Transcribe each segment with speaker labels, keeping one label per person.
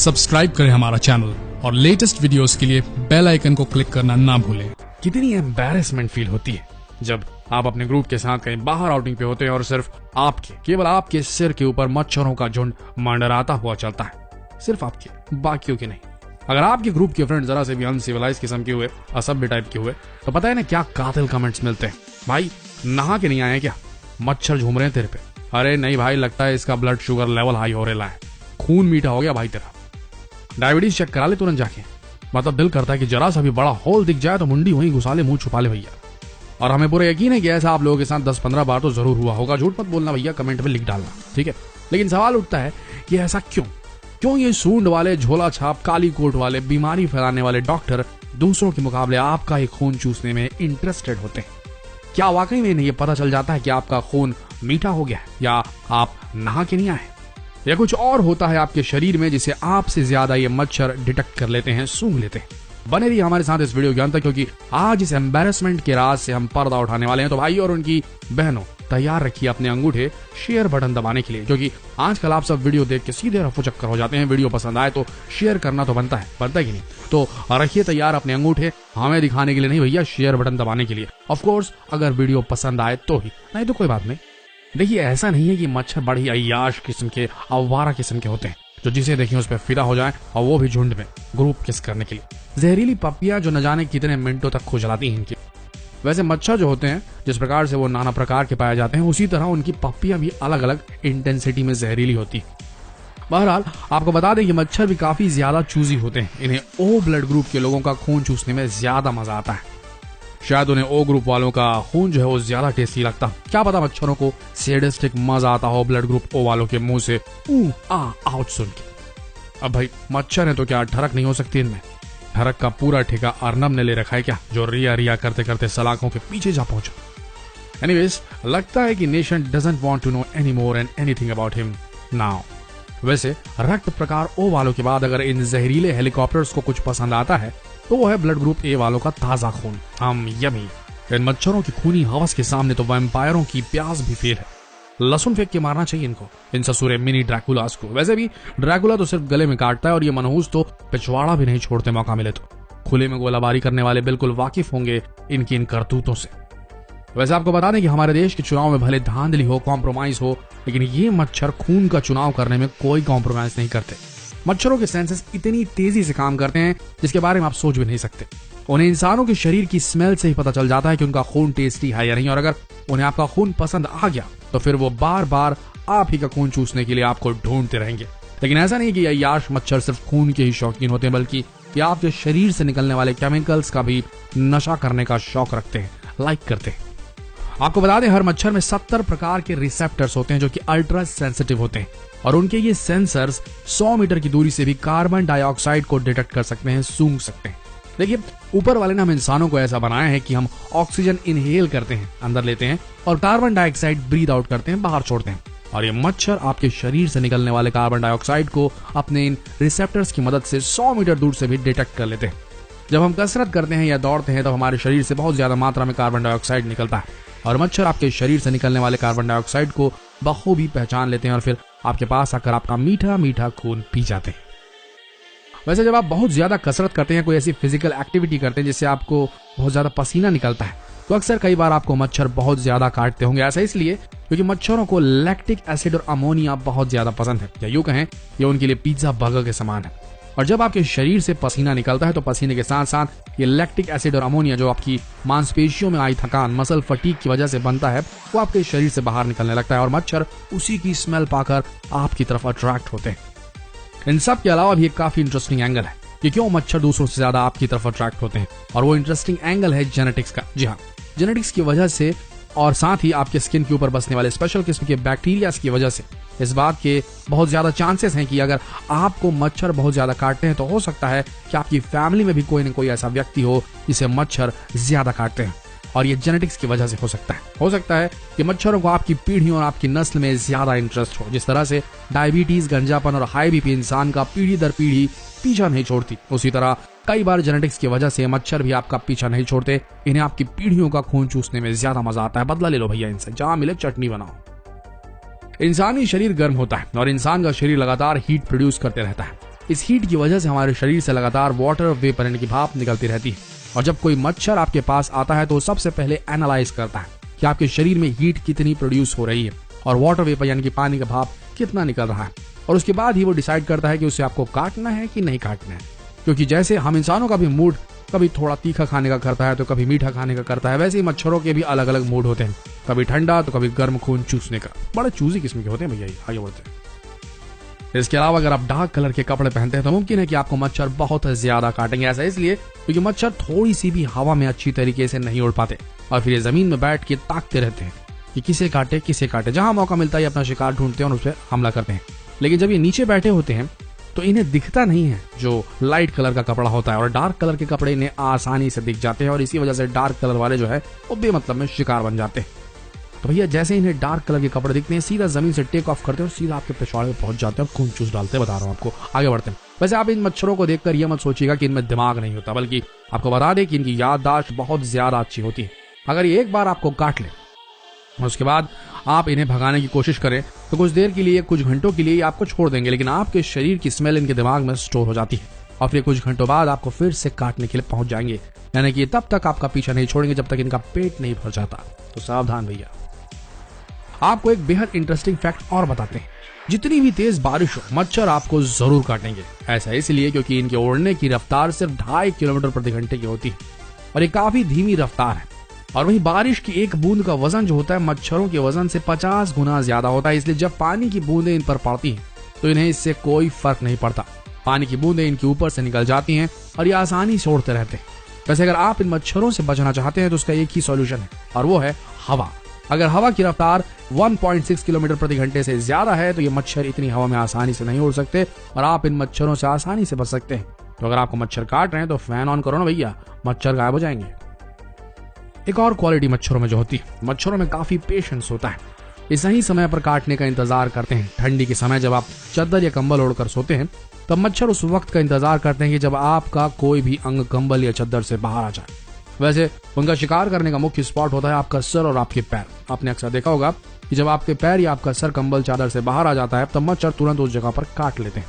Speaker 1: Subscribe करें हमारा channel और लेटेस्ट वीडियोस के लिए बेल आइकन को क्लिक करना ना भूलें।
Speaker 2: कितनी एम्बैरेसमेंट फील होती है जब आप अपने ग्रुप के साथ कहीं बाहर आउटिंग पे होते हैं और सिर्फ केवल आपके सिर के ऊपर मच्छरों का झुंड मंडराता हुआ चलता है। सिर्फ आपके, बाकियों के नहीं। अगर आपके ग्रुप के फ्रेंड जरा से भी अनसिविलाइज किस्म के हुए, असभ्य टाइप के हुए, तो पता है ना क्या कातिल कमेंट्स मिलते हैं। भाई नहा के नहीं आए क्या, मच्छर झूम रहे हैं तेरे पे। अरे नहीं भाई, लगता है इसका ब्लड शुगर लेवल हाई हो रहा है, खून मीठा हो गया भाई तेरा, डायबिटीज चेक करा ले तुरंत जाके। मतलब दिल करता है कि जरा सा भी बड़ा होल दिख जाए तो मुंडी वहीं घुसा ले, मुंह छुपा ले भैया। और हमें पूरा यकीन है कि ऐसा आप लोगों के साथ 10-15 बार तो जरूर हुआ होगा। झूठ मत बोलना भैया, कमेंट में लिख डालना, ठीक है। लेकिन सवाल उठता है कि ऐसा क्यों ये सूंड वाले, झोला छाप, काली कोट वाले, बीमारी फैलाने वाले डॉक्टर दूसरों के मुकाबले आपका ही खून चूसने में इंटरेस्टेड होते हैं। क्या वाकई में इन्हें ये पता चल जाता है कि आपका खून मीठा हो गया है, या आप नहा के नहीं आए, या कुछ और होता है आपके शरीर में जिसे आपसे ज्यादा ये मच्छर डिटेक्ट कर लेते हैं, सूंघ लेते हैं। बने रहिए हमारे साथ इस वीडियो के अंत तक, क्योंकि आज इस एम्बैरेसमेंट के राज से हम पर्दा उठाने वाले हैं। तो भाई और उनकी बहनों, तैयार रखिए अपने अंगूठे शेयर बटन दबाने के लिए, क्योंकि आजकल आप सब वीडियो देख के सीधे रफू चक्कर हो जाते हैं। वीडियो पसंद आए तो शेयर करना तो बनता है कि नहीं। तो रखिए तैयार अपने अंगूठे, हमें दिखाने के लिए नहीं भैया, शेयर बटन दबाने के लिए। ऑफ कोर्स अगर वीडियो पसंद आए तो ही, नहीं तो कोई बात नहीं। देखिए ऐसा नहीं है कि मच्छर बड़ी अय्याश किस्म के, आवारा किस्म के होते हैं जो जिसे देखें उस पर फिदा हो जाए, और वो भी झुंड में ग्रुप किस करने के लिए। जहरीली पप्पियां जो न जाने कितने मिनटों तक खुजलाती हैं इनकी। वैसे मच्छर जो होते हैं, जिस प्रकार से वो नाना प्रकार के पाए जाते हैं, उसी तरह उनकी पप्पियां भी अलग अलग इंटेंसिटी में जहरीली होती है। बहरहाल आपको बता दें कि मच्छर भी काफी ज्यादा चूजी होते हैं। इन्हें ओ ब्लड ग्रुप के लोगों का खून चूसने में ज्यादा मजा आता है। शायद उन्हें ओ ग्रुप वालों का खून जो है वो ज्यादा टेस्टी लगता। क्या पता मच्छरों को सैडिस्टिक मजा आता हो ब्लड ग्रुप ओ वालों के मुंह से आउट सुन के। अब भाई मच्छर है तो क्या ठरक नहीं हो सकती इनमें? ठरक का पूरा ठेका अर्नब ने ले रखा है क्या, जो रिया करते करते सलाखों के पीछे जा पहुंचा। एनीवेज, लगता है कि nation doesn't want to know any more and anything about him now. वैसे रक्त प्रकार ओ वालों के बाद अगर इन जहरीले हेलीकॉप्टर्स को कुछ पसंद आता है तो वो है ब्लड ग्रुप ए वालों का ताजा खून। यमी। इन मच्छरों की खूनी हवस के सामने तो वैम्पायरों की प्यास भी फेल है। लहसुन फेंक के मारना चाहिए इनको, इन ससुरे मिनी ड्रैकुलास को। वैसे भी ड्रैकुला तो सिर्फ गले में काटता है, और ये मनहूस तो पिछवाड़ा भी नहीं छोड़ते मौका मिले तो। खुले में गोलाबारी करने वाले बिल्कुल वाकिफ होंगे इनकी इन करतूतों से। वैसे आपको बता दें कि हमारे देश के चुनाव में भले धांधली हो, कॉम्प्रोमाइज हो, लेकिन ये मच्छर खून का चुनाव करने में कोई कॉम्प्रोमाइज नहीं करते। मच्छरों के सेंसेस इतनी तेजी से काम करते हैं जिसके बारे में आप सोच भी नहीं सकते। उन्हें इंसानों के शरीर की स्मेल से ही पता चल जाता है कि उनका खून टेस्टी है या नहीं, और अगर उन्हें आपका खून पसंद आ गया तो फिर वो बार बार आप ही का खून चूसने के लिए आपको ढूंढते रहेंगे। लेकिन ऐसा नहीं कि अय्याश मच्छर सिर्फ खून के ही शौकीन होते हैं, बल्कि ये आपके शरीर से निकलने वाले केमिकल्स का भी नशा करने का शौक रखते हैं, लाइक करते हैं। आपको बता दें हर मच्छर में 70 प्रकार के रिसेप्टर्स होते हैं जो कि अल्ट्रा सेंसिटिव होते हैं, और उनके ये सेंसर्स 100 मीटर की दूरी से भी कार्बन डाइऑक्साइड को डिटेक्ट कर सकते हैं, सूंघ सकते हैं। देखिए ऊपर वाले ने हम इंसानों को ऐसा बनाया है कि हम ऑक्सीजन इनहेल करते हैं, अंदर लेते हैं, और कार्बन डाइऑक्साइड ब्रीथ आउट करते हैं, बाहर छोड़ते हैं। और ये मच्छर आपके शरीर से निकलने वाले कार्बन डाइऑक्साइड को अपने इन रिसेप्टर्स की मदद से 100 मीटर दूर से भी डिटेक्ट कर लेते हैं। जब हम कसरत करते हैं या दौड़ते हैं तब हमारे शरीर से बहुत ज्यादा मात्रा में कार्बन डाइऑक्साइड निकलता है, और मच्छर आपके शरीर से निकलने वाले कार्बन डाइऑक्साइड को बखूबी पहचान लेते हैं और फिर आपके पास आकर आपका मीठा मीठा खून पी जाते हैं। वैसे जब आप बहुत ज्यादा कसरत करते हैं, कोई ऐसी फिजिकल एक्टिविटी करते हैं जिससे आपको बहुत ज्यादा पसीना निकलता है, तो अक्सर कई बार आपको मच्छर बहुत ज्यादा काटते होंगे। ऐसा इसलिए क्योंकि मच्छरों को लैक्टिक एसिड और अमोनिया बहुत ज्यादा पसंद है, या यूं कहें ये उनके लिए पिज्जा बर्गर के समान है। और जब आपके शरीर से पसीना निकलता है तो पसीने के साथ साथ ये लैक्टिक एसिड और अमोनिया जो आपकी मांसपेशियों में आई थकान, मसल फटीग की वजह से बनता है, वो आपके शरीर से बाहर निकलने लगता है, और मच्छर उसी की स्मेल पाकर आपकी तरफ अट्रैक्ट होते हैं। इन सब के अलावा भी एक काफी इंटरेस्टिंग एंगल है कि क्यों मच्छर दूसरों से ज्यादा आपकी तरफ अट्रैक्ट होते हैं, और वो इंटरेस्टिंग एंगल है जेनेटिक्स का। जी हाँ, जेनेटिक्स की वजह से, और साथ ही आपके स्किन के ऊपर बसने वाले स्पेशल किस्म के बैक्टीरिया की वजह से इस बात के बहुत ज्यादा चांसेस हैं कि अगर आपको मच्छर बहुत ज्यादा काटते हैं तो हो सकता है कि आपकी फैमिली में भी कोई न कोई ऐसा व्यक्ति हो जिसे मच्छर ज्यादा काटते हैं, और ये जेनेटिक्स की वजह से हो सकता है। हो सकता है कि मच्छरों को आपकी पीढ़ी और आपकी नस्ल में ज्यादा इंटरेस्ट हो। जिस तरह से डायबिटीज, गंजापन और हाई बीपी इंसान का पीढ़ी दर पीढ़ी पीछा नहीं छोड़ती, उसी तरह कई बार जेनेटिक्स की वजह से मच्छर भी आपका पीछा नहीं छोड़ते। इन्हें आपकी पीढ़ियों का खून चूसने में ज्यादा मजा आता है। बदला ले लो भैया इनसे, जहां मिले चटनी बनाओ। इंसानी शरीर गर्म होता है और इंसान का शरीर लगातार हीट प्रोड्यूस करते रहता है। इस हीट की वजह से हमारे शरीर से लगातार वाटर वेपर यानी कि भाप निकलती रहती है। और जब कोई मच्छर आपके पास आता है तो सबसे पहले एनालाइज करता है कि आपके शरीर में हीट कितनी प्रोड्यूस हो रही है और वाटर वेपर यानी कि पानी का भाप कितना निकल रहा है, और उसके बाद ही वो डिसाइड करता है कि उसे आपको काटना है कि नहीं काटना है। क्योंकि जैसे हम इंसानों का भी मूड कभी थोड़ा तीखा खाने का करता है तो कभी मीठा खाने का करता है, वैसे ही मच्छरों के भी अलग अलग मूड होते हैं, कभी ठंडा तो कभी गर्म खून चूसने का। बड़े चूजी किस्म के होते हैं भैया। आगे बढ़ते हैं। इसके अलावा अगर आप डार्क कलर के कपड़े पहनते हैं तो मुमकिन है कि आपको मच्छर बहुत ज्यादा काटेंगे। ऐसा इसलिए क्योंकि मच्छर थोड़ी सी भी हवा में अच्छी तरीके से नहीं उड़ पाते और फिर ये जमीन में बैठ के ताकते रहते हैं कि किसे काटे। जहां मौका मिलता है अपना शिकार ढूंढते हैं और उस पर हमला करते हैं। लेकिन जब ये नीचे बैठे होते हैं तो इन्हें दिखता नहीं है जो लाइट कलर का कपड़ा होता है, और डार्क कलर के कपड़े इन्हें आसानी से दिख जाते हैं और इसी वजह से डार्क कलर वाले जो है वो बेमतलब में शिकार बन जाते हैं। तो भैया जैसे इन्हें डार्क कलर के कपड़े दिखते हैं सीधा जमीन से टेक ऑफ करते हैं और सीधा आपके पेशाब में पहुंच जाते हैं और खून चूस डालते हैं। बता रहा हूं आपको। आगे बढ़ते हैं। वैसे आप इन मच्छरों को देखकर यह मत सोचिएगा कि इनमें दिमाग नहीं होता, बल्कि आपको बता दें कि इनकी याददाश्त बहुत ज्यादा अच्छी होती है। अगर ये एक बार आपको काट ले और उसके बाद आप इन्हें भगाने की कोशिश करें तो कुछ देर के लिए, कुछ घंटों के लिए आपको छोड़ देंगे, लेकिन आपके शरीर की स्मेल इनके दिमाग में स्टोर हो जाती है और फिर कुछ घंटों बाद आपको फिर से काटने के लिए पहुंच जाएंगे। यानी कि तब तक आपका पीछा नहीं छोड़ेंगे जब तक इनका पेट नहीं भर जाता। तो सावधान भैया। आपको एक बेहद इंटरेस्टिंग फैक्ट और बताते हैं। जितनी भी तेज बारिश हो मच्छर आपको जरूर काटेंगे। ऐसा इसलिए क्योंकि इनके उड़ने की रफ्तार सिर्फ 2.5 किलोमीटर प्रति घंटे की होती है और ये काफी धीमी रफ्तार है। और वहीं बारिश की एक बूंद का वजन जो होता है मच्छरों के वजन से 50 गुना ज्यादा होता है। इसलिए जब पानी की बूंदें इन पर पड़ती हैं तो इन्हें इससे कोई फर्क नहीं पड़ता। पानी की बूंदें इनके ऊपर से निकल जाती हैं और ये आसानी से उड़ते रहते हैं। वैसे अगर आप इन मच्छरों से बचना चाहते हैं तो उसका एक ही सॉल्यूशन है और वो है हवा। अगर हवा की रफ्तार 1.6 किलोमीटर प्रति घंटे से ज्यादा है तो ये मच्छर इतनी हवा में आसानी से नहीं उड़ सकते और आप इन मच्छरों से आसानी से बच सकते हैं। तो अगर आपको मच्छर काट रहे हैं तो फैन ऑन करो ना भैया, मच्छर गायब हो जाएंगे। एक और क्वालिटी मच्छरों में जो होती है, मच्छरों में काफी पेशेंस होता है। ये सही समय पर काटने का इंतजार करते हैं। ठंडी के समय जब आप चादर या कंबल ओढ़कर सोते हैं तब मच्छर उस वक्त का इंतजार करते हैं कि जब आपका कोई भी अंग कंबल या चादर से बाहर आ जाए। वैसे उनका शिकार करने का मुख्य स्पॉट होता है आपका सर और आपके पैर। आपने अक्सर देखा होगा कि जब आपके पैर या आपका सर कंबल चादर से बाहर आ जाता है तब मच्छर तुरंत उस जगह पर काट लेते हैं।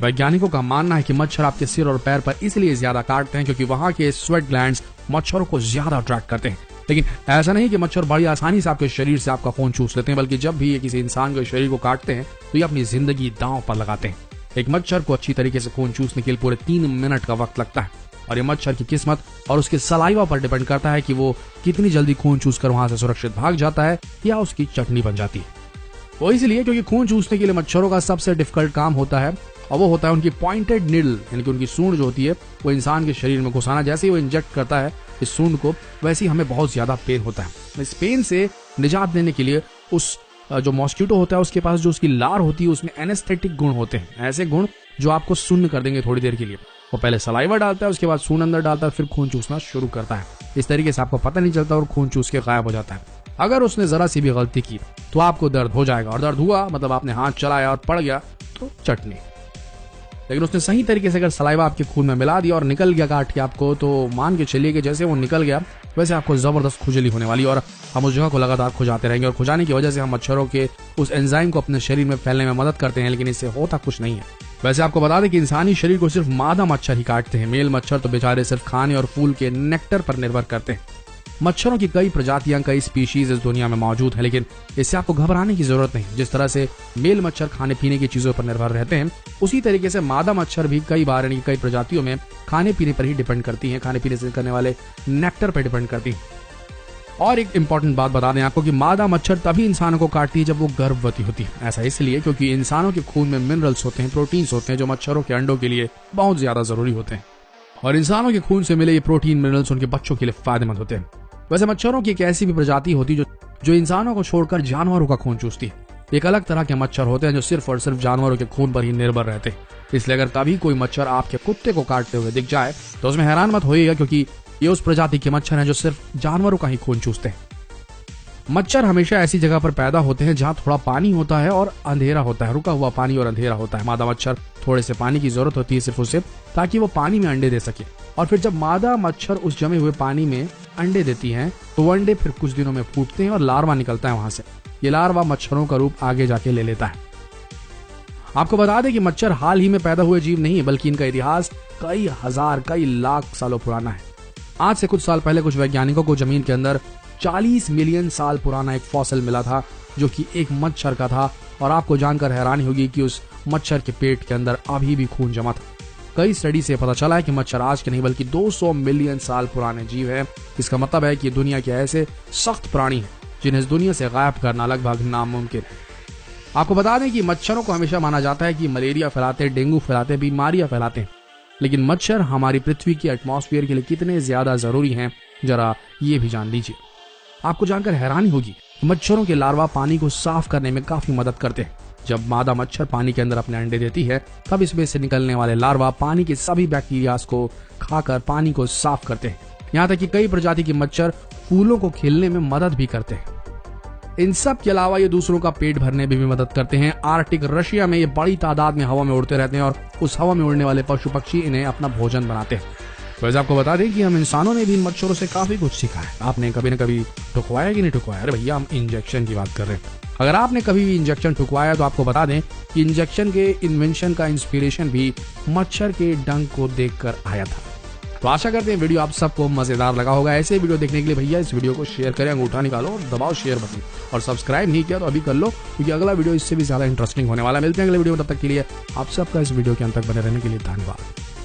Speaker 2: वैज्ञानिकों का मानना है कि मच्छर आपके सिर और पैर पर इसलिए ज्यादा काटते हैं क्योंकि वहां के स्वेट ग्लैंड्स मच्छरों को ज्यादा अट्रैक्ट करते हैं। लेकिन ऐसा नहीं कि मच्छर बड़ी आसानी से आपके शरीर से आपका खून चूस लेते हैं, बल्कि जब भी ये किसी इंसान के शरीर को काटते हैं तो ये अपनी जिंदगी दांव पर लगाते हैं। एक मच्छर को अच्छी तरीके से खून चूसने के लिए पूरे 3 मिनट का वक्त लगता है और ये मच्छर की किस्मत और उसके सलाइवा पर डिपेंड करता है कि वो कितनी जल्दी खून चूस कर वहां से सुरक्षित भाग जाता है या उसकी चटनी बन जाती है। वो इसलिए क्योंकि खून चूसने के लिए मच्छरों का सबसे डिफिकल्ट काम होता है और वो होता है उनकी पॉइंटेड नीडल, यानी कि उनकी सूंड जो होती है वो इंसान के शरीर में घुसाना। जैसे ही वो इंजेक्ट करता है इस सूंड को वैसे ही हमें बहुत ज्यादा पेन होता है। इस पेन से निजात देने के लिए उस जो मॉस्किटो होता है उसके पास जो उसकी लार होती है उसमें एनेस्थेटिक गुण होते हैं, ऐसे गुण जो आपको सुन्न कर देंगे थोड़ी देर के लिए। वो पहले सलाइवा डालता है, उसके बाद सूंड अंदर डालता है, फिर खून चूसना शुरू करता है। इस तरीके से आपको पता नहीं चलता और खून चूस के गायब हो जाता है। अगर उसने जरा सी भी गलती की तो आपको दर्द हो जाएगा और दर्द हुआ मतलब आपने हाथ चलाया और पड़ गया तो चटनी। लेकिन उसने सही तरीके से अगर सलाइवा आपके खून में मिला दिया और निकल गया काट के आपको, तो मान के चलिए कि जैसे वो निकल गया वैसे आपको जबरदस्त खुजली होने वाली और हम उस जगह को लगातार खुजाते रहेंगे। और खुजाने की वजह से हम मच्छरों के उस एंजाइम को अपने शरीर में फैलने में मदद करते हैं, लेकिन इससे होता कुछ नहीं है। वैसे आपको बता दें कि इंसानी शरीर को सिर्फ मादा मच्छर ही काटते हैं। मेल मच्छर तो बेचारे सिर्फ खाने और फूल के नेक्टर पर निर्भर करते हैं। मच्छरों की कई प्रजातियां, कई स्पीशीज इस दुनिया में मौजूद है, लेकिन इससे आपको घबराने की जरूरत नहीं। जिस तरह से मेल मच्छर खाने पीने की चीजों पर निर्भर रहते हैं उसी तरीके से मादा मच्छर भी कई बार यानी कई प्रजातियों में खाने पीने पर ही डिपेंड करती हैं, खाने पीने से करने वाले नेक्टर पर डिपेंड करती हैं। और एक इंपॉर्टेंट बात बता दें आपको कि मादा मच्छर तभी इंसानों को काटती है जब वो गर्भवती होती है। ऐसा इसलिए क्योंकि इंसानों के खून में मिनरल्स होते हैं, प्रोटीन्स होते हैं जो मच्छरों के अंडों के लिए बहुत ज्यादा जरूरी होते हैं और इंसानों के खून से मिले ये प्रोटीन मिनरल्स उनके बच्चों के लिए फायदेमंद होते हैं। वैसे मच्छरों की एक ऐसी भी प्रजाति होती है जो इंसानों को छोड़कर जानवरों का खून चूसती है। एक अलग तरह के मच्छर होते हैं जो सिर्फ और सिर्फ जानवरों के खून पर ही निर्भर रहते हैं। इसलिए अगर कभी कोई मच्छर आपके कुत्ते को काटते हुए दिख जाए तो उसमें हैरान मत होइएगा, क्योंकि ये उस प्रजाति के मच्छर हैं जो सिर्फ जानवरों का ही खून चूसते हैं। मच्छर हमेशा ऐसी जगह पर पैदा होते हैं जहां थोड़ा पानी होता है और अंधेरा होता है, रुका हुआ पानी और अंधेरा होता है। मादा मच्छर थोड़े से पानी की जरूरत होती है सिर्फ उसे, ताकि वो पानी में अंडे दे सके। और फिर जब मादा मच्छर उस जमे हुए पानी में अंडे देती हैं तो वो अंडे फिर कुछ दिनों में फूटते हैं और लार्वा निकलता है वहां से। ये लार्वा मच्छरों का रूप आगे जाके ले लेता है। आपको बता दें कि मच्छर हाल ही में पैदा हुए जीव नहीं है, बल्कि इनका इतिहास कई हजार कई लाख सालों पुराना है। आज से कुछ साल पहले कुछ वैज्ञानिकों को जमीन के अंदर 40 मिलियन साल पुराना एक फॉसिल मिला था, जो कि एक मच्छर का था। और आपको जानकर हैरानी होगी कि उस मच्छर के पेट के अंदर अभी भी खून जमा था। कई स्टडी से पता चला है कि मच्छर आज के नहीं बल्कि 200 मिलियन साल पुराने जीव है। इसका मतलब है कि दुनिया के ऐसे सख्त प्राणी हैं जिन्हें इस दुनिया से गायब करना लगभग नामुमकिन है। आपको बता दें कि मच्छरों को हमेशा माना जाता है कि मलेरिया फैलाते, डेंगू फैलाते, बीमारियां फैलाते हैं, लेकिन मच्छर हमारी पृथ्वी के एटमॉस्फेयर के लिए कितने ज्यादा जरूरी हैं, जरा ये भी जान लीजिए। आपको जानकर हैरानी होगी, मच्छरों के लार्वा पानी को साफ करने में काफी मदद करते हैं। जब मादा मच्छर पानी के अंदर अपने अंडे देती है, तब इसमें से निकलने वाले लार्वा पानी के सभी बैक्टीरियाज को खाकर पानी को साफ करते हैं। यहाँ तक कि कई प्रजाति के मच्छर फूलों को खिलने में मदद भी करते हैं। इन सब के अलावा ये दूसरों का पेट भरने में भी मदद करते हैं। आर्कटिक रशिया में ये बड़ी तादाद में हवा में उड़ते रहते हैं और उस हवा में उड़ने वाले पशु पक्षी इन्हें अपना भोजन बनाते हैं। वैसे आपको बता दें कि हम इंसानों ने भी इन मच्छरों से काफी कुछ सीखा है। आपने कभी न कभी ठुकवाया कि नहीं ठुकवाया? अरे भैया, हम इंजेक्शन की बात कर रहे हैं। अगर आपने कभी भी इंजेक्शन ठुकवाया तो आपको बता दें कि इंजेक्शन के इन्वेंशन का इंस्पिरेशन भी मच्छर के डंक को देखकर आया था। तो आशा करते हैं वीडियो आप सबको मजेदार लगा होगा। ऐसे वीडियो देखने के लिए भैया इस वीडियो को शेयर करें, अंगूठा निकालो और दबाओ शेयर बटन, और सब्सक्राइब नहीं किया तो अभी कर लो, क्योंकि अगला वीडियो इससे भी ज्यादा इंटरेस्टिंग होने वाला है। मिलते हैं अगले वीडियो में, तब तक के लिए आप सबका इस वीडियो के अंत तक बने रहने के लिए धन्यवाद।